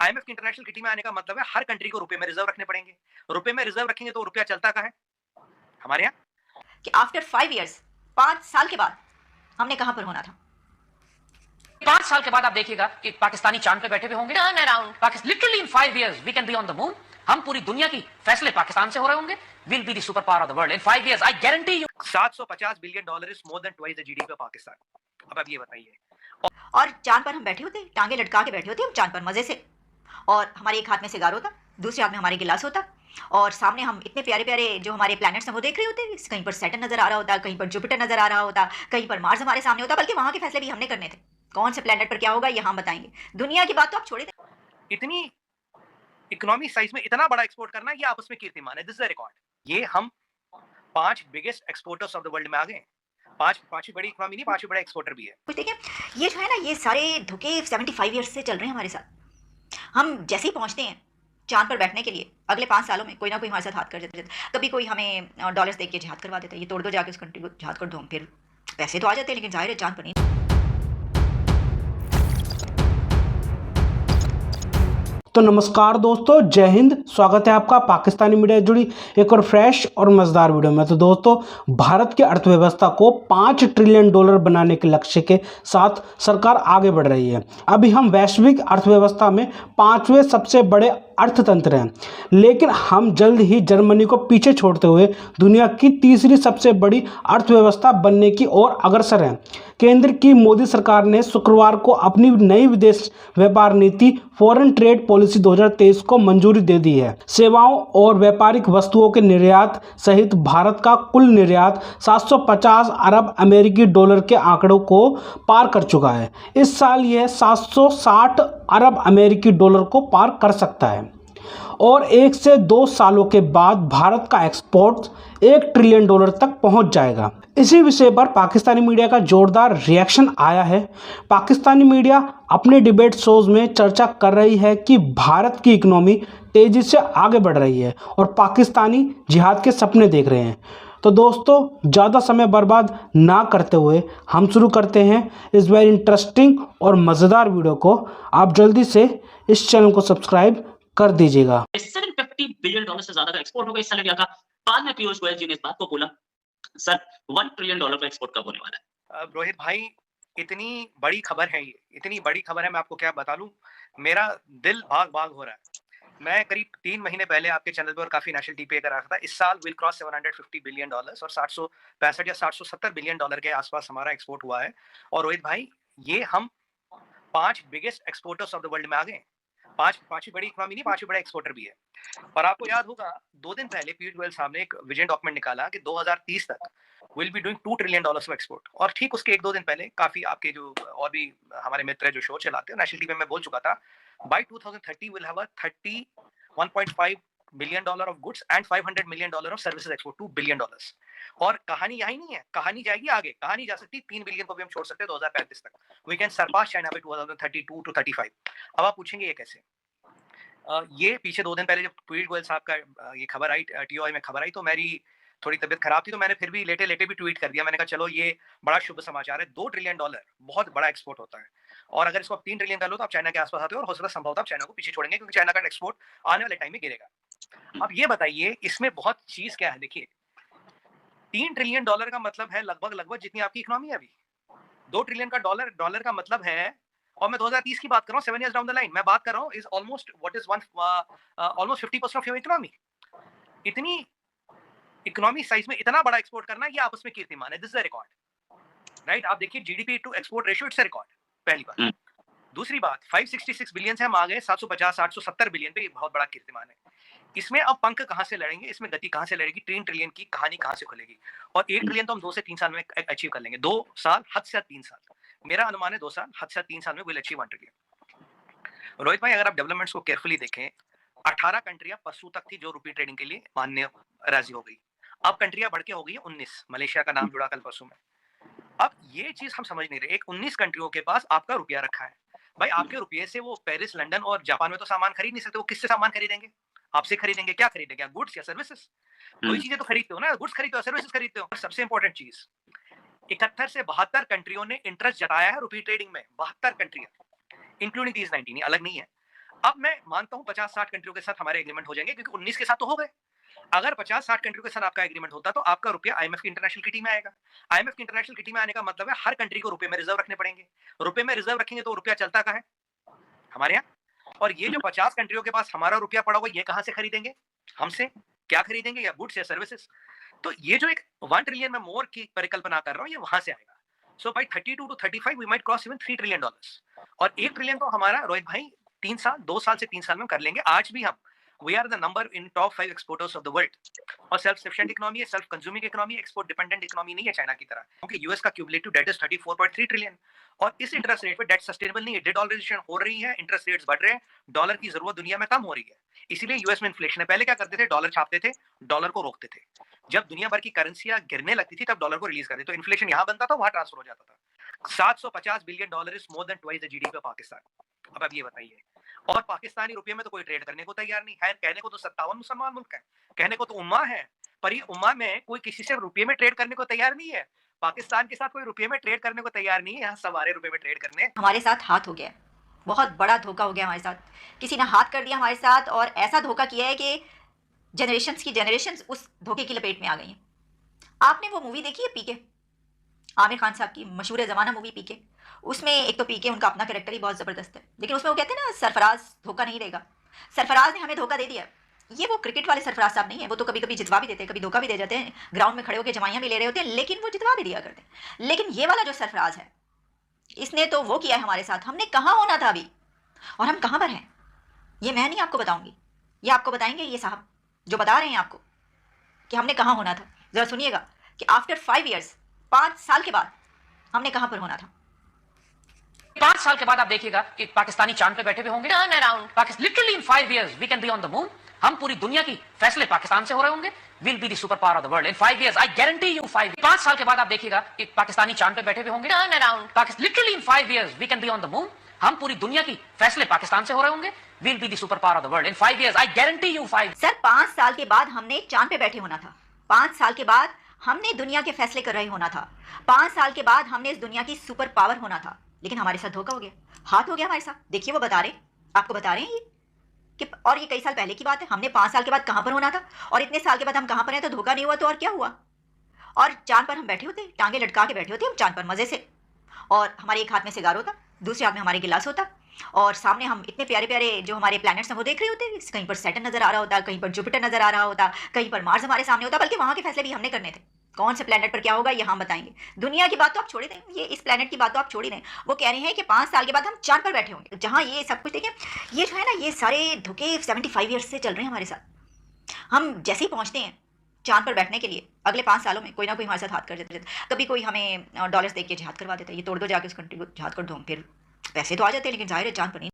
IMF की international kitty में आने का मतलब है हर कंट्री को रुपए में रिजर्व रखने पड़ेंगे। रुपए में रिजर्व रखेंगे तो रुपया चलता कहाँ है? हमारे यहाँ। कि आफ्टर 5 इयर्स, 5 साल के बाद हमने कहां पर होना था। 5 साल के बाद आप देखिएगा कि पाकिस्तानी चांद पे बैठे हुए होंगे। Turn around literally in 5 years we can be on the moon. हम पूरी दुनिया की फैसले पाकिस्तान से हो रहे होंगे। Will be the super power of the world in 5 years, I guarantee you. $750 billion is more than twice the GDP of Pakistan. अब आप ये बताइए। और चांद पर हम बैठे होते, टांगे लटका के बैठे होते हम चांद पर मजे से, और हमारे एक हाथ में सिगार होता, दूसरे हाथ में हमारे गिलास होता, और सामने हम इतने प्यारे प्यारे जो हमारे प्लैनेट्स हैं वो देख रहे होते। कहीं पर सैटर्न नजर आ रहा होता, कहीं पर जुपिटर नजर आ रहा होता, कहीं पर मार्स हमारे सामने होता। बल्कि वहां के फैसले भी हमने करने थे, कौन से प्लैनेट पर क्या होगा ये हम बताएंगे। दुनिया की बात तो आप छोड़ दें। इतनी इकोनॉमी साइज में इतना बड़ा एक्सपोर्ट करना, ये आपस में कीर्तिमान है। This is the record. ये हम 5 biggest exporters of the world में आ गए। पांचवी बड़ी इकोनॉमी नहीं, 5वीं बड़ा एक्सपोर्टर भी है। कुछ देखिए, ये जो है ना, ये सारे धोखे 75 ईयर्स से चल रहे हैं हमारे साथ। हम जैसे ही पहुंचते हैं चांद पर बैठने के लिए, अगले 5 सालों में कोई ना कोई हमारे साथ हाथ कर देता है। कभी कोई हमें डॉलर्स देके जिहाद करवा देता है, ये तोड़ दो जाके उस कंट्री को, जिहाद कर दो। हम फिर पैसे तो आ जाते हैं, लेकिन जाहिर है चांद पर नहीं। तो नमस्कार दोस्तों, जय हिंद। स्वागत है आपका पाकिस्तानी मीडिया से जुड़ी एक और फ्रेश और मजेदार वीडियो में। तो दोस्तों, भारत की अर्थव्यवस्था को $5 ट्रिलियन बनाने के लक्ष्य के साथ सरकार आगे बढ़ रही है। अभी हम वैश्विक अर्थव्यवस्था में 5वें सबसे बड़े अर्थतंत्र हैं, लेकिन हम जल्द ही जर्मनी को पीछे छोड़ते हुए दुनिया की तीसरी सबसे बड़ी अर्थव्यवस्था बनने की ओर अग्रसर हैं। केंद्र की मोदी सरकार ने शुक्रवार को अपनी नई विदेश व्यापार नीति फॉरेन ट्रेड पॉलिसी 2023 को मंजूरी दे दी है। सेवाओं और व्यापारिक वस्तुओं के निर्यात सहित भारत का कुल निर्यात 750 अरब अमेरिकी डॉलर के आंकड़ों को पार कर चुका है। इस साल यह 760 अरब अमेरिकी डॉलर को पार कर सकता है और 1 से 2 सालों के बाद भारत का एक्सपोर्ट $1 ट्रिलियन तक पहुंच जाएगा। इसी विषय पर पाकिस्तानी मीडिया का जोरदार रिएक्शन आया है। पाकिस्तानी मीडिया अपने डिबेट शोज में चर्चा कर रही है कि भारत की इकोनॉमी तेजी से आगे बढ़ रही है और पाकिस्तानी जिहाद के सपने देख रहे हैं। तो दोस्तों, ज़्यादा समय बर्बाद ना करते हुए हम शुरू करते हैं इस वेरी इंटरेस्टिंग और मज़ेदार वीडियो को। आप जल्दी से इस चैनल को सब्सक्राइब कर दीजिएगा। $750 बिलियन से ज्यादा का एक्सपोर्ट होगा इस साल इंडिया का। बाद में पीयूष गोयल जी ने इस बात को बोला, सर $1 ट्रिलियन का एक्सपोर्ट कब होने वाला है? रोहित भाई, इतनी बड़ी खबर है, ये इतनी बड़ी खबर है, मैं आपको क्या बता लूं। मेरा दिल भाग भाग हो रहा है। मैं करीब 3 महीने पहले आपके चैनल पर काफी नेशनल टीपी कर रहा था, इस साल विल क्रॉस $750 बिलियन और 765 या $770 बिलियन के आसपास हमारा एक्सपोर्ट हुआ है। और रोहित भाई, ये हम 5 biggest exporters of the world में आ गए। पांचवी बड़ी इकोनॉमी नहीं, 5वीं बड़ा एक्सपोर्टर भी है। और आपको याद होगा 2 दिन पहले पीयूष गोयल साहब ने एक विजन डॉक्यूमेंट निकाला कि 2030 तक will be doing $2 trillion of export. और ठीक उसके 1-2 दिन पहले काफी आपके जो और भी हमारे मित्र जो शो चलाते हैं नेशनल टीवी में, मैं बोल चुका था by 2030 will have a $31.5 billion of goods and $500 million of services export, $2 billion. और कहानी यही नहीं है, कहानी जाएगी आगे, कहानी जा सकती है 3 बिलियन को भी हम छोड़ सकते हैं 2035 तक। We can surpass China by 2032 to 35। अब आप पूछेंगे ये कैसे? ये पीछे 2 दिन पहले जब पीयूष गोयल साहब का ये खबर आई, टीओआई में खबर आई, तो मेरी थोड़ी तबीयत खराब थी, तो मैंने फिर भी लेटे लेटे भी ट्वीट कर दिया। मैंने कहा चलो ये बड़ा शुभ समाचार है, $2 ट्रिलियन बहुत बड़ा एक्सपोर्ट होता है। और अगर इसको आप 3 ट्रिलियन कर लो तो आप चाइना के आसपास आते हो, और हो सकता है संभवतः आप चाइना को पीछे छोड़ेंगे, क्योंकि चाइना का एक्सपोर्ट आने वाले टाइम में गिरेगा। अब ये बताइए, इसमें बहुत चीज क्या है। देखिए, $3 ट्रिलियन का मतलब है लगभग जितनी आपकी इकोनॉमी है अभी। $2 ट्रिलियन का डॉलर का मतलब है, और मैं 2030 की बात कर रहा हूँ, 7 इयर्स डाउन द लाइन मैं बात कर रहा हूँ, is almost what is almost 50% of your economy. इतनी इकोनॉमी साइज में इतना बड़ा एक्सपोर्ट करना, ये आपस में कीर्तिमान है। This is a record, right? आप देखिए GDP to export ratio, it's a record, पहली बात। दूसरी बात, 566 बिलियन से हम आ गए 750-870 बिलियन पे, बहुत बड़ा कीर्तिमान है। इसमें अब पंख कहां से लड़ेंगे, इसमें गति कहां से लड़ेगी, 3 ट्रिलियन की कहानी कहां से खुलेगी? और 1 ट्रिलियन तो हम 2 से 3 साल में अचीव कर लेंगे। 2 साल, हद से 3 साल। मेरा अनुमान है 2 साल, हद से 3 साल में विल अचीव 1 ट्रिलियन। रोहित भाई, अगर आप डेवलपमेंट्स को केयरफुली देखें, 18 कंट्रियां पशु तक थी जो रुपी ट्रेडिंग के लिए मान्य राजी हो गई। अब कंट्रियां बढ़ के हो गई है 19। मलेशिया का नाम जुड़ा कल परसों में। अब ये चीज हम समझ नहीं रहे, एक 19 कंट्रियों के पास आपका रुपया रखा है। भाई, आपके रुपये से वो पेरिस, लंदन और जापान में तो सामान खरीद नहीं सकते। वो किससे सामान खरीदेंगे? आपसे खरीदेंगे। क्या खरीदेंगे? गुड्स या सर्विसेज? कोई चीजें तो खरीदते हो ना, गुड्स खरीदते हो, सर्विसेज खरीदते हो। और सबसे इंपॉर्टेंट चीज, 71 से 72 कंट्रियों ने इंटरेस्ट जताया है रुपी ट्रेडिंग में। 72 कंट्रियां, इंक्लूडिंग दीज 19, अलग नहीं है। अब मैं मानता हूँ 50-60 कंट्रियों के साथ हमारे एग्रीमेंट हो जाएंगे, क्योंकि 19 के साथ तो हो गए। अगर 50-60 कंट्रियों के साथ आपका एग्रीमेंट होता तो आपका रुपया आईएमएफ की इंटरनेशनल किटी में आएगा। आईएमएफ की इंटरनेशनल किटी में आने का मतलब है हर कंट्री को रुपए में रिजर्व रखने पड़ेंगे। रुपए में रिजर्व रखेंगे तो रुपया चलता कहाँ है? हमारे यहाँ। और ये जो 50 कंट्रियों के पास हमारा रुपया पड़ा हुआ, ये कहाँ से खरीदेंगे? हमसे। क्या खरीदेंगे? या गुड्स या सर्विसेज। तो ये जो एक 1 ट्रिलियन में मोर की परिकल्पना कर रहा हूँ, ये वहां से आएगा। So by 32 to 35 we might cross even $3 trillion. और 1 ट्रिलियन तो हमारा रोहित भाई 2 साल से 3 साल में कर लेंगे। आज भी हम we are the number in top 5 exporters of the world. और सेल्फ सफिशिएंट इकोनॉमी है, self consuming economy, export dependent economy नहीं है चाइना की तरह, क्योंकि यूएस का क्यूमुलेटिव डेट इज 34.3 ट्रिलियन। और इस इंटरेस्ट रेट पे डेट सस्टेनेबल नहीं है। डिडॉलराइजेशन हो रही है, इंटरेस्ट रेट्स बढ़ रहे हैं, डॉलर की जरूरत दुनिया में कम हो रही है। इसीलिए यूएस में इन्फ्लेशन है। पहले क्या करते थे? डॉलर छापते थे, डॉलर को रोकते थे। जब दुनिया भर की करेंसियां गिरने लगती थी तब डॉलर को रिलीज करते, तो इन्फ्लेशन यहाँ बनता था, वहां ट्रांसफर हो जाता था। $750 billion is more than twice the GDP of Pakistan. अब ये बताइए, और पाकिस्तानी रुपये में तो कोई ट्रेड करने को तैयार नहीं है। कहने को तो 57 मुसलमान मुल्क है, कहने को तो उम्मा है, पर ये उम्मा में कोई किसी से रुपये में ट्रेड करने को तैयार नहीं है। पाकिस्तान के साथ कोई रुपये में ट्रेड करने को तैयार नहीं है। यहाँ सवारे रुपये में ट्रेड करने। हमारे साथ हाथ हो गया, बहुत बड़ा धोखा हो गया हमारे साथ। किसी ने हाथ कर दिया हमारे साथ और ऐसा धोखा किया है कि जनरेशंस की जनरेशंस उस धोखे की लपेट में आ गई हैं। आपने वो मूवी देखी है पीके, आमिर खान साहब की मशहूर ज़माना मूवी पीके? उसमें एक तो पीके उनका अपना कैरेक्टर ही बहुत ज़बरदस्त है, लेकिन उसमें वो कहते हैं ना सरफराज धोखा नहीं देगा। सरफराज ने हमें धोखा दे दिया। ये वो क्रिकेट वाले सरफराज साहब नहीं है, वो तो कभी कभी जितवा भी देते हैं, कभी धोखा भी दे जाते हैं, ग्राउंड में खड़े होकर जमाइयाँ भी ले रहे होते हैं, लेकिन वो जितवा भी दिया करते हैं। लेकिन ये वाला जो सरफराज है, इसने तो वो किया है हमारे साथ। हमने कहाँ होना था अभी, और हम कहाँ पर हैं, ये मैं नहीं आपको बताऊंगी, ये आपको बताएंगे ये साहब जो बता रहे हैं आपको कि हमने कहाँ होना था। जरा सुनिएगा कि आफ्टर 5 years, 5 साल के बाद हमने कहाँ पर होना था। 5 साल के बाद आप देखिएगा कि पाकिस्तानी चांद पे बैठे हुए होंगे। Turn around Pakistan, literally in 5 years we can be on the moon. हम पूरी दुनिया की फैसले पाकिस्तान से हो रहे होंगे। Will be the super power of the world in 5 years, I guarantee you. 5 साल के बाद आप देखिएगा कि पाकिस्तानी चांद पे बैठे हुए होंगे। Turn around Pakistan, literally in 5 years we can be on the moon. हम पूरी दुनिया की फैसले पाकिस्तान से हो रहे होंगे। Will be the super power of the world in 5 years, I guarantee you. Sir 5 साल के बाद हमने चांद पे बैठे होना था। 5 साल के बाद हमने दुनिया के फैसले कर रहे होना था। 5 साल के बाद हमने इस दुनिया की सुपर पावर होना था, लेकिन हमारे साथ धोखा हो गया, हाथ हो गया हमारे साथ। देखिए वो बता रहे, आपको बता रहे हैं ये कि, और ये कई साल पहले की बात है। हमने 5 साल के बाद कहाँ पर होना था, और इतने साल के बाद हम कहाँ पर हैं, तो धोखा नहीं हुआ तो और क्या हुआ। और चांद पर हम बैठे होते, टांगे लटका के बैठे होते हम चांद पर मजे से, और हमारे एक हाथ में सिगार होता, दूसरे हाथ में हमारे गिलास होता, और सामने हम इतने प्यारे प्यारे जो हमारे प्लैनेट्स हैं वो देख रहे होते। कहीं पर सैटर्न नजर आ रहा होता, कहीं पर जुपिटर नजर आ रहा होता, कहीं पर मार्स हमारे सामने होता। बल्कि वहाँ के फैसले भी हमने करने थे, कौन से प्लैनेट पर क्या होगा ये हम बताएंगे। दुनिया की बात तो आप छोड़ दें, ये इस प्लैनेट की बात तो आप छोड़ ही दें। वो कह रहे हैं कि 5 साल के बाद हम चांद पर बैठे होंगे, जहाँ ये सब कुछ देखें। ये जो है ना, ये सारे धोखे 75 ईयर्स से चल रहे हैं हमारे साथ। हम जैसे ही पहुँचते हैं चांद पर बैठने के लिए, अगले 5 सालों में कोई ना कोई हमारे साथ हाथ कर देता है। कभी कोई हमें डॉलर्स देख के जहाद करवा देता है, ये तोड़ दो जाके उस कंट्री को, जहाद कर दो। फिर पैसे तो आ जाते हैं, लेकिन जाहिर है चांद पर नहीं।